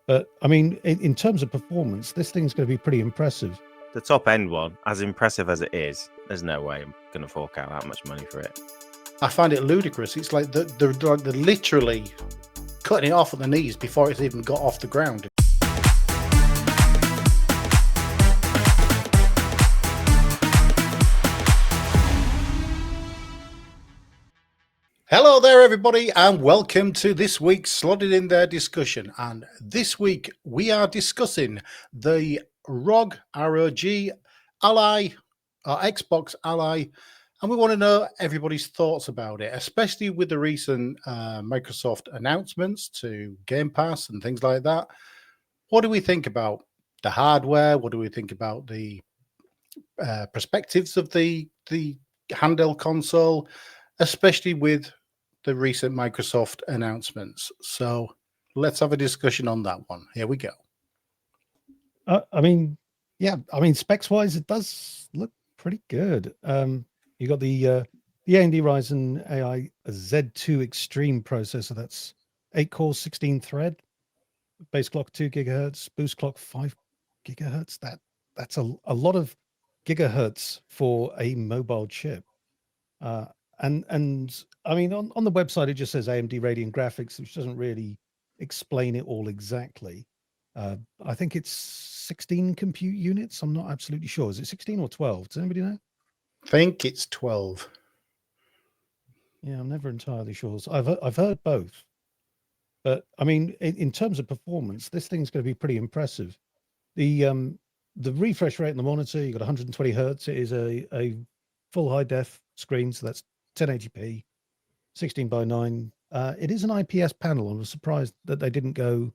But I mean, in terms of performance, this thing's going to be pretty impressive. The top end one, as impressive as it is, there's no way I'm going to fork out that much money for it. I find it ludicrous. It's like they're literally cutting it off at the knees before it's even got off the ground. Hello there, everybody, and welcome to this week's Slotted in There discussion. And this week we are discussing the ROG Ally, or Xbox Ally, and we want to know everybody's thoughts about it, especially with the recent Microsoft announcements to Game Pass and things like that. What do we think about the hardware? What do we think about the perspectives of the handheld console, especially with the recent Microsoft announcements? So let's have a discussion on that one. Here we go. I mean, specs wise, it does look pretty good. You got the AMD Ryzen AI Z2 Extreme processor. That's 8 cores, 16 thread, base clock 2 gigahertz, boost clock 5 gigahertz. That's a lot of gigahertz for a mobile chip. And I mean, on the website, it just says AMD Radeon Graphics, which doesn't really explain it all exactly. I think it's 16 compute units. I'm not absolutely sure. Is it 16 or 12? Does anybody know? I think it's 12. Yeah, I'm never entirely sure. So I've heard both. But I mean, in terms of performance, this thing's going to be pretty impressive. The refresh rate on the monitor, you got 120 hertz. It is a full high def screen, so that's 1080p, 16 by 9. It is an IPS panel. I was surprised that they didn't go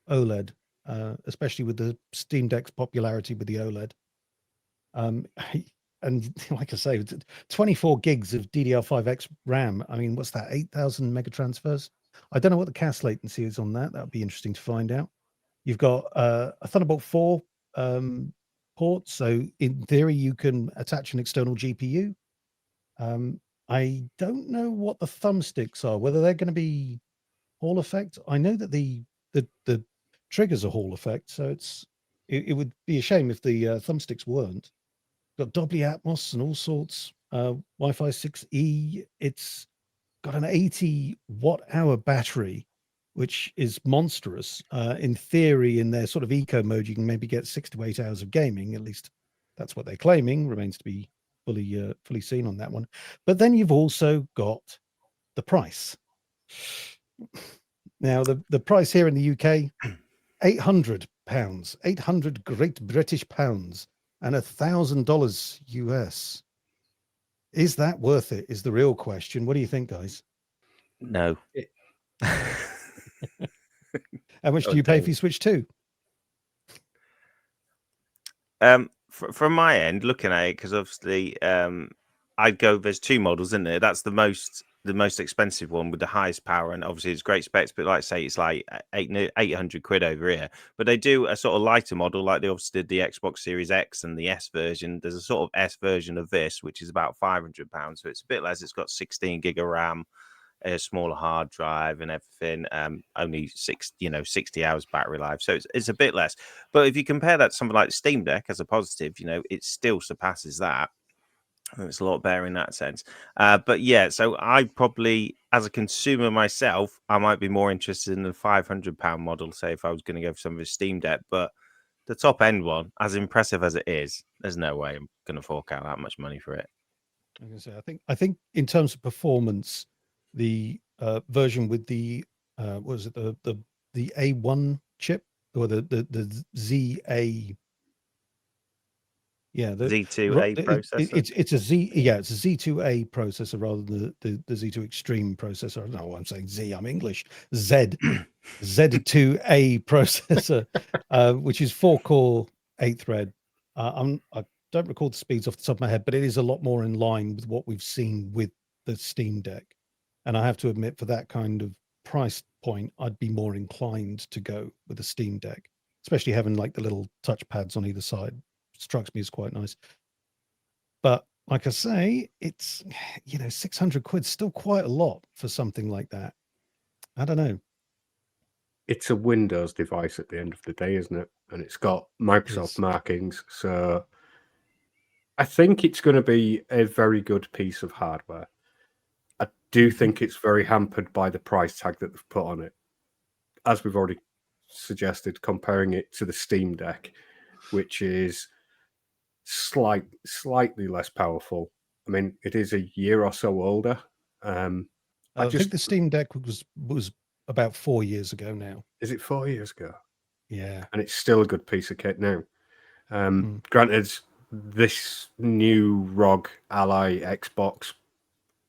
OLED, especially with the Steam Deck's popularity with the OLED. And like I say, 24 gigs of DDR5X RAM. I mean, what's that? 8,000 mega transfers. I don't know what the cache latency is on that. That would be interesting to find out. You've got a Thunderbolt 4 port, so in theory you can attach an external GPU. I don't know what the thumbsticks are, whether they're going to be Hall effect. I know that the triggers are Hall effect, so it would be a shame if the thumbsticks weren't. Got Dolby Atmos and all sorts. Wi-Fi 6E. It's got an 80 watt hour battery, which is monstrous. In theory, in their sort of eco mode, you can maybe get 6 to 8 hours of gaming. At least that's what they're claiming. Remains to be fully seen on that one. But then you've also got the price. Now the price here in the UK, £800, 800 Great British pounds, and $1,000 US. Is that worth it? Is the real question. What do you think, guys? No. How much do you pay for your Switch 2? From my end, looking at it, because obviously I'd go, there's two models, isn't there? That's the most expensive one with the highest power, and obviously it's great specs, but like I say, it's like 800 quid over here. But they do a sort of lighter model, like they obviously did the Xbox Series X and the S version. There's a sort of S version of this, which is about £500, so it's a bit less. It's got 16 gig of RAM, a smaller hard drive and everything, only 60 hours battery life, so it's a bit less. But if you compare that to something like Steam Deck as a positive, it still surpasses that. It's a lot better in that sense. But yeah, so I probably, as a consumer myself, I might be more interested in the £500 model, say, if I was going to go for some of the Steam Deck. But the top end one, as impressive as it is, there's no way I'm going to fork out that much money for it. I was gonna say, I think in terms of performance, the version with the what was it, the A1 chip, or the ZA, yeah, the Z2A processor. it's a Z, yeah, it's a Z2A processor rather than the Z2 Extreme processor. I don't know why I'm saying Z. I'm English. Z2A processor, which is 4-core, 8-thread. I don't recall the speeds off the top of my head, but it is a lot more in line with what we've seen with the Steam Deck. And I have to admit, for that kind of price point, I'd be more inclined to go with the Steam Deck, especially having like the little touch pads on either side. Strikes me as quite nice. But like I say, it's 600 quid, still quite a lot for something like that. I don't know. it's a Windows device at the end of the day, isn't it? And it's got Microsoft Yes. markings. So I think it's going to be a very good piece of hardware. I do think it's very hampered by the price tag that they've put on it. As we've already suggested, comparing it to the Steam Deck, which is slightly less powerful. I mean, it is a year or so older. I think the Steam Deck was about 4 years ago now. Is it 4 years ago? Yeah. And it's still a good piece of kit now. Granted, this new ROG Ally Xbox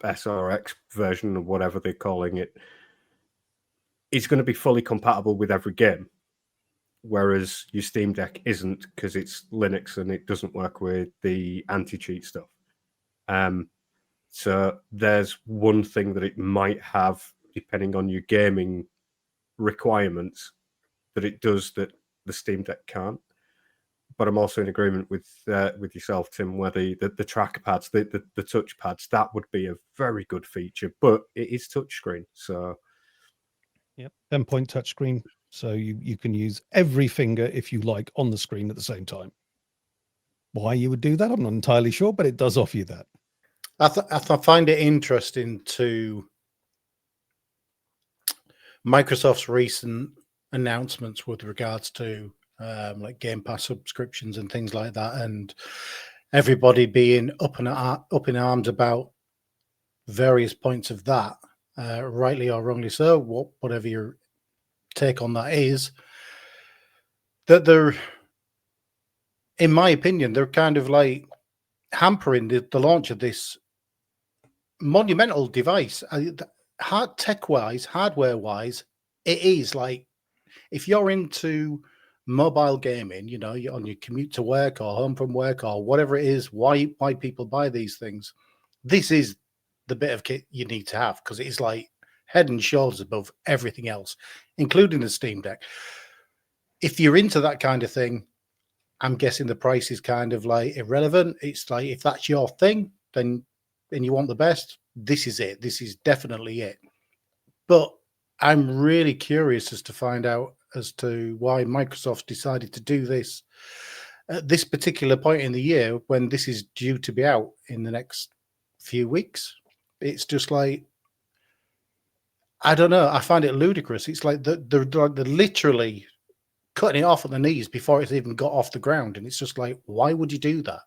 SRX version, or whatever they're calling it, is going to be fully compatible with every game. Whereas your Steam Deck isn't, because it's Linux and it doesn't work with the anti-cheat stuff. So there's one thing that it might have, depending on your gaming requirements, that it does that the Steam Deck can't. But I'm also in agreement with yourself, Tim, where the trackpads, the touch pads, that would be a very good feature. But it is touchscreen, so 10-point touchscreen, so you can use every finger if you like on the screen at the same time. Why you would do that, I'm not entirely sure, but it does offer you that. I find it interesting to Microsoft's recent announcements with regards to like Game Pass subscriptions and things like that, and everybody being up in arms about various points of that, rightly or wrongly so, whatever your take on that is, that they're, in my opinion, they're kind of like hampering the launch of this monumental device. Tech-wise, hardware-wise, it is like, if you're into mobile gaming, you know, you're on your commute to work or home from work or whatever it is, why people buy these things, this is the bit of kit you need to have, because it is like head and shoulders above everything else, including the Steam Deck. If you're into that kind of thing, I'm guessing the price is kind of like irrelevant. It's like, if that's your thing, then and you want the best, this is it. This is definitely it. But I'm really curious as to find out as to why Microsoft decided to do this at this particular point in the year, when this is due to be out in the next few weeks. It's just like, I don't know. I find it ludicrous. It's like they're literally cutting it off at the knees before it's even got off the ground. And it's just like, why would you do that?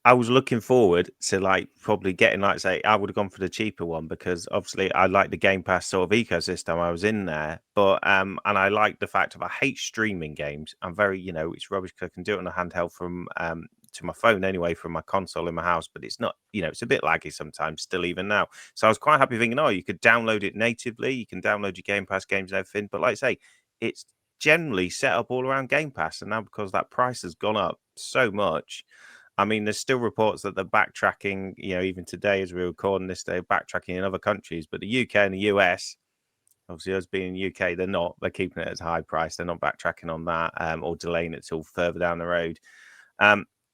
I was looking forward to like probably getting, like, say, I would have gone for the cheaper one, because obviously I like the Game Pass sort of ecosystem. I was in there, but and I like the fact of, I hate streaming games. I'm very, it's rubbish because I can do it on a handheld from to my phone anyway, from my console in my house, but it's not, it's a bit laggy sometimes still, even now. So I was quite happy thinking, oh, you could download it natively, you can download your Game Pass games and everything. But like I say, it's generally set up all around Game Pass, and now because that price has gone up so much, I mean, there's still reports that they're backtracking, even today as we're recording this, they're backtracking in other countries. But the UK and the US, obviously us being in the UK, they're not. They're keeping it at a high price. They're not backtracking on that or delaying it till further down the road.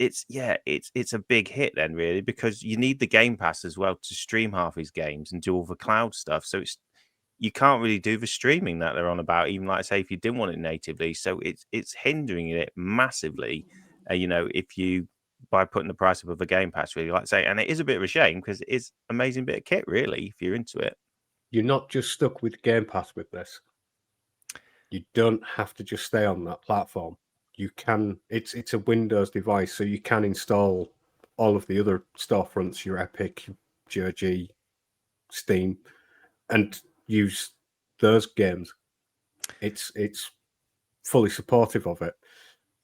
It's a big hit then, really, because you need the Game Pass as well to stream half these games and do all the cloud stuff. So you can't really do the streaming that they're on about, even like, say, if you didn't want it natively. So it's hindering it massively, if you, by putting the price up of a Game Pass, really, like I say. And it is a bit of a shame, because it is an amazing bit of kit, really, if you're into it. You're not just stuck with Game Pass with this. You don't have to just stay on that platform. You can, it's a Windows device, so you can install all of the other storefronts, your Epic, GOG, Steam, and use those games. It's fully supportive of it.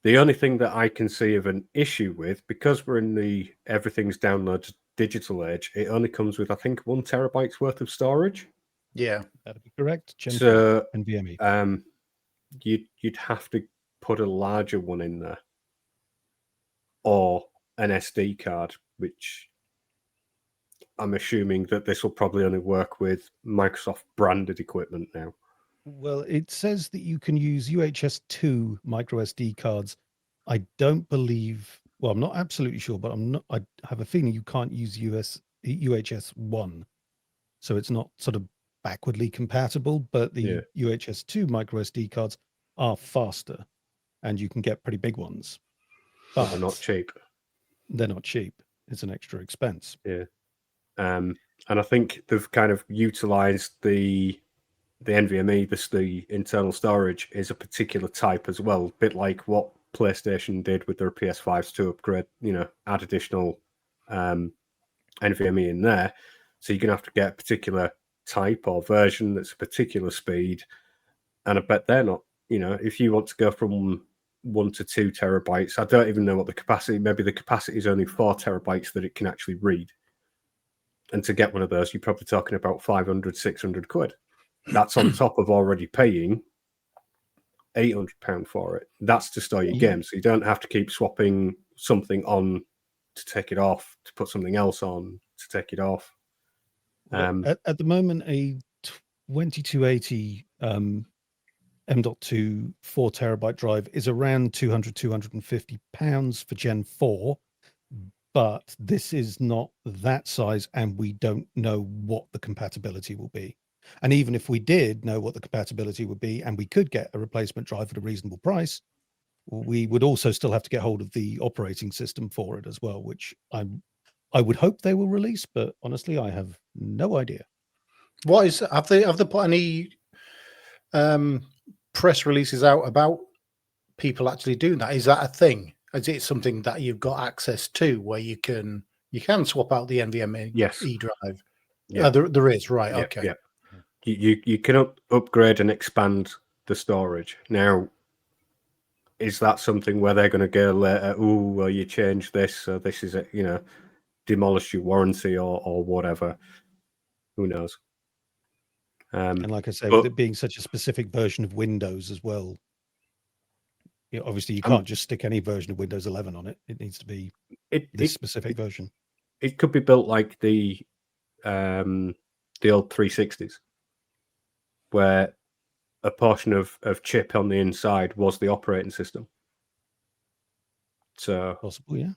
The only thing that I can see of an issue with, because we're in the everything's downloaded digital age, it only comes with, I think, 1 terabyte's worth of storage. Yeah, That'd be correct. So NVMe. You'd have to put a larger one in there, or an SD card, which I'm assuming that this will probably only work with Microsoft branded equipment now. Well, it says that you can use UHS 2 micro SD cards. I don't believe, well, I'm not absolutely sure, but I have a feeling you can't use UHS 1. So it's not sort of backwardly compatible, but the Yeah. UHS 2 micro SD cards are faster, and you can get pretty big ones. But they're not cheap. They're not cheap. It's an extra expense. Yeah. And I think they've kind of utilized the NVMe, the internal storage, is a particular type as well, a bit like what PlayStation did with their PS5s to upgrade, add additional NVMe in there. So you're going to have to get a particular type or version that's a particular speed. And I bet they're not, if you want to go from 1 to 2 terabytes, I don't even know what the capacity, maybe the capacity is only 4 terabytes that it can actually read. And to get one of those, you're probably talking about 500, 600 quid. That's on top of already paying £800 for it. That's to store your game. So you don't have to keep swapping something on to take it off, to put something else on to take it off. At the moment, a 2280 M.2 4 terabyte drive is around £200-250 for Gen 4. But this is not that size, and we don't know what the compatibility will be. And even if we did know what the compatibility would be, and we could get a replacement drive at a reasonable price, we would also still have to get hold of the operating system for it as well, which I would hope they will release, but honestly, I have no idea. Have they put any press releases out about people actually doing that? Is that a thing? Is it something that you've got access to where you can swap out the NVMe drive? Yeah, there is, right? Yeah, okay. Yeah. You can upgrade and expand the storage. Now, is that something where they're going to go later? Oh, well, you changed this, so this is demolish your warranty or whatever. Who knows? And like I say, with it being such a specific version of Windows as well, obviously you can't just stick any version of Windows 11 on it. It needs to be this specific version. It could be built like the old 360s, where a portion of chip on the inside was the operating system. So possible, yeah.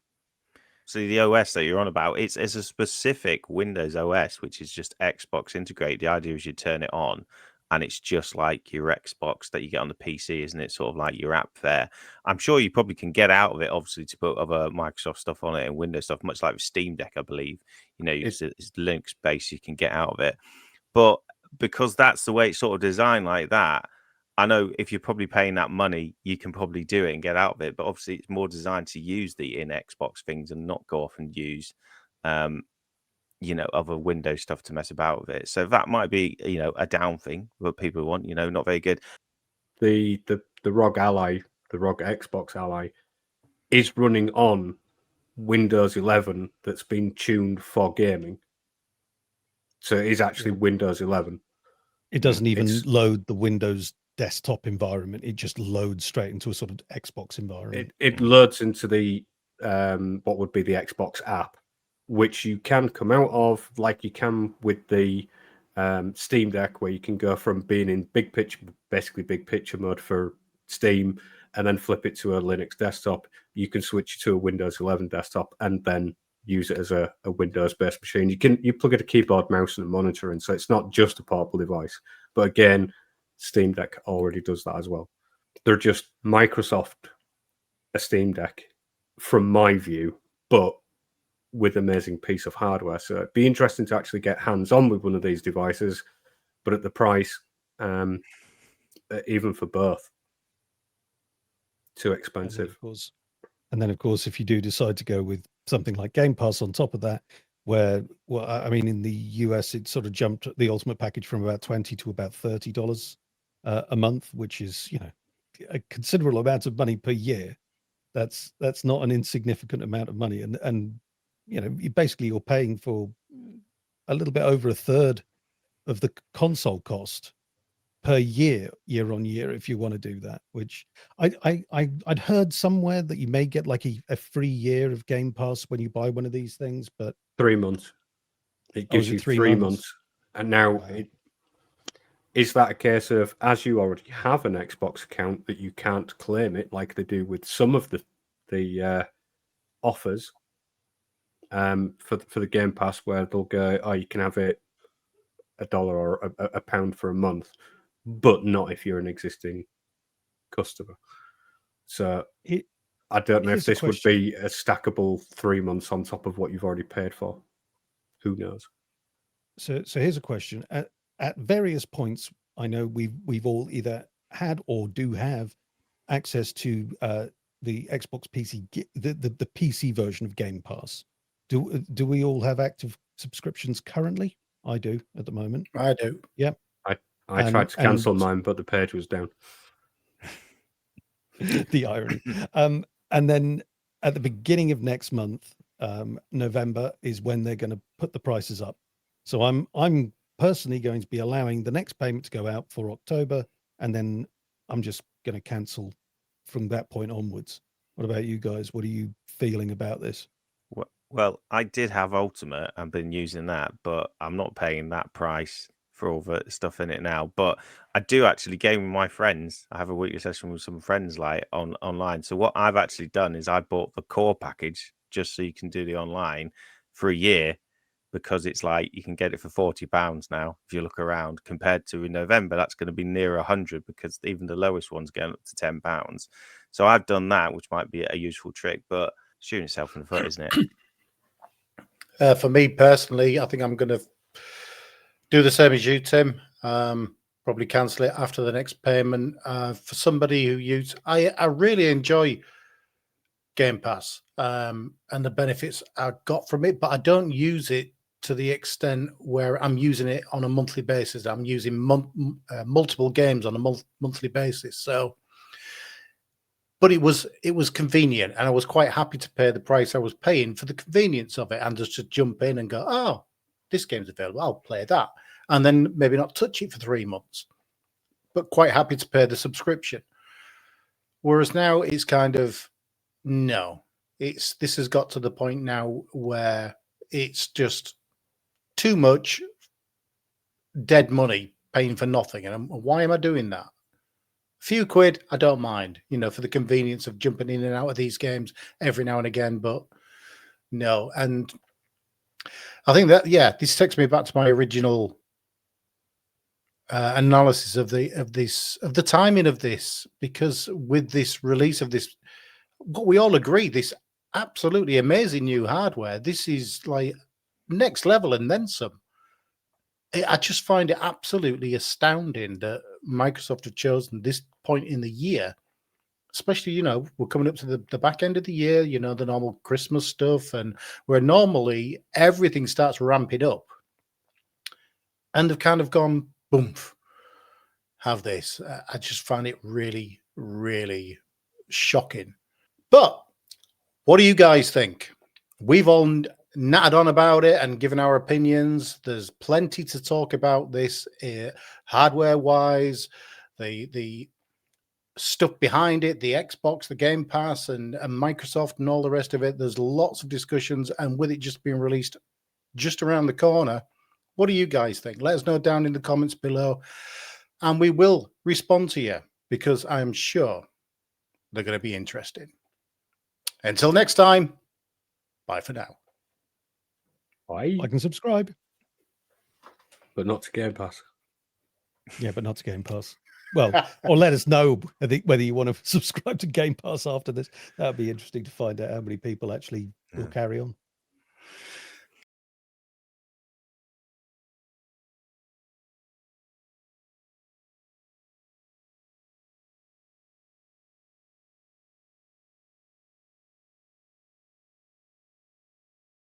So the OS that you're on about, it's a specific Windows OS, which is just Xbox integrated. The idea is you turn it on, and it's just like your Xbox that you get on the PC, isn't it? Sort of like your app there. I'm sure you probably can get out of it, obviously, to put other Microsoft stuff on it and Windows stuff, much like with Steam Deck, I believe. It's Linux based, you can get out of it. But because that's the way it's sort of designed like that, I know if you're probably paying that money, you can probably do it and get out of it. But obviously, it's more designed to use the in Xbox things and not go off and use, other Windows stuff to mess about with it. So that might be, a down thing what people want. Not very good. The ROG Ally, the ROG Xbox Ally, is running on Windows 11 that's been tuned for gaming. So it is actually Windows 11. It doesn't even load the Windows desktop environment. It just loads straight into a sort of Xbox environment. It loads into the what would be the Xbox app, which you can come out of like you can with the Steam Deck, where you can go from being in big picture mode for Steam and then flip it to a Linux desktop. You can switch to a Windows 11 desktop and then use it as a Windows-based machine. You plug in a keyboard, mouse, and a monitor in, so it's not just a portable device. But again, Steam Deck already does that as well. They're just Microsoft a Steam Deck, from my view, but with amazing piece of hardware. So it'd be interesting to actually get hands-on with one of these devices, but at the price, even for both, too expensive. And then, of course, if you do decide to go with something like Game Pass on top of that, where, well, I mean, in the US, it sort of jumped the ultimate package from about $20 to about $30 a month, which is, a considerable amount of money per year. That's not an insignificant amount of money. And you're paying for a little bit over a third of the console cost per year on year, if you want to do that, which I'd heard somewhere that you may get like a free year of Game Pass when you buy one of these things, but 3 months. It gives you 3 months. And now, is that a case of, as you already have an Xbox account, that you can't claim it like they do with some of the offers for the Game Pass, where they'll go, oh, you can have it $1 or a pound for a month, but not if you're an existing customer. So I don't know if this would be a stackable 3 months on top of what you've already paid for. Who knows? So here's a question. At various points, I know we've all either had or do have access to the Xbox PC, the PC version of Game Pass. Do we all have active subscriptions currently? I do at the moment. I do. Yep. I tried to cancel mine, but the page was down. The irony. And then at the beginning of next month, November, is when they're going to put the prices up. So I'm personally going to be allowing the next payment to go out for October, and then I'm just going to cancel from that point onwards. What about you guys? What are you feeling about this? Well, I did have Ultimate. I've been using that, but I'm not paying that price for all the stuff in it now. But I do actually game with my friends. I have a weekly session with some friends like online. So what I've actually done is I bought the core package just so you can do the online for a year, because it's like you can get it for £40 now if you look around, compared to in November that's going to be near 100, because even the lowest one's going up to £10. So I've done that, which might be a useful trick, but shooting yourself in the foot, isn't it? For me personally, I think I'm going to do the same as you, Tim. Probably cancel it after the next payment. For somebody who I really enjoy Game Pass and the benefits I got from it, but I don't use it to the extent where I'm using it on a monthly basis. I'm using multiple games on a monthly basis. So, but it was convenient, and I was quite happy to pay the price I was paying for the convenience of it, and just to jump in and go, oh, this game's available, I'll play that, and then maybe not touch it for 3 months, but quite happy to pay the subscription. Whereas now it's kind of, no, this has got to the point now where it's just too much dead money paying for nothing. And why am I doing that? A few quid, I don't mind, for the convenience of jumping in and out of these games every now and again, but no. And I think that, this takes me back to my original analysis of the timing of this, because with this release of this, what we all agree, this absolutely amazing new hardware, this is like next level and then some. I just find it absolutely astounding that Microsoft have chosen this point in the year, especially, we're coming up to the back end of the year, the normal Christmas stuff, and where normally everything starts ramping up, and they've kind of gone, boom, have this. I just find it really, really shocking. But what do you guys think? We've all nattered on about it and given our opinions. There's plenty to talk about this hardware-wise, the stuff behind it, the Xbox, the Game Pass, and Microsoft and all the rest of it. There's lots of discussions, and with it just being released just around the corner, what do you guys think? Let us know down in the comments below, and we will respond to you, because I'm sure they're going to be interesting. Until next time, bye for now. Bye. Like and subscribe. But not to Game Pass. Yeah, but not to Game Pass. Well, or let us know whether you want to subscribe to Game Pass after this. That would be interesting to find out how many people actually will carry on.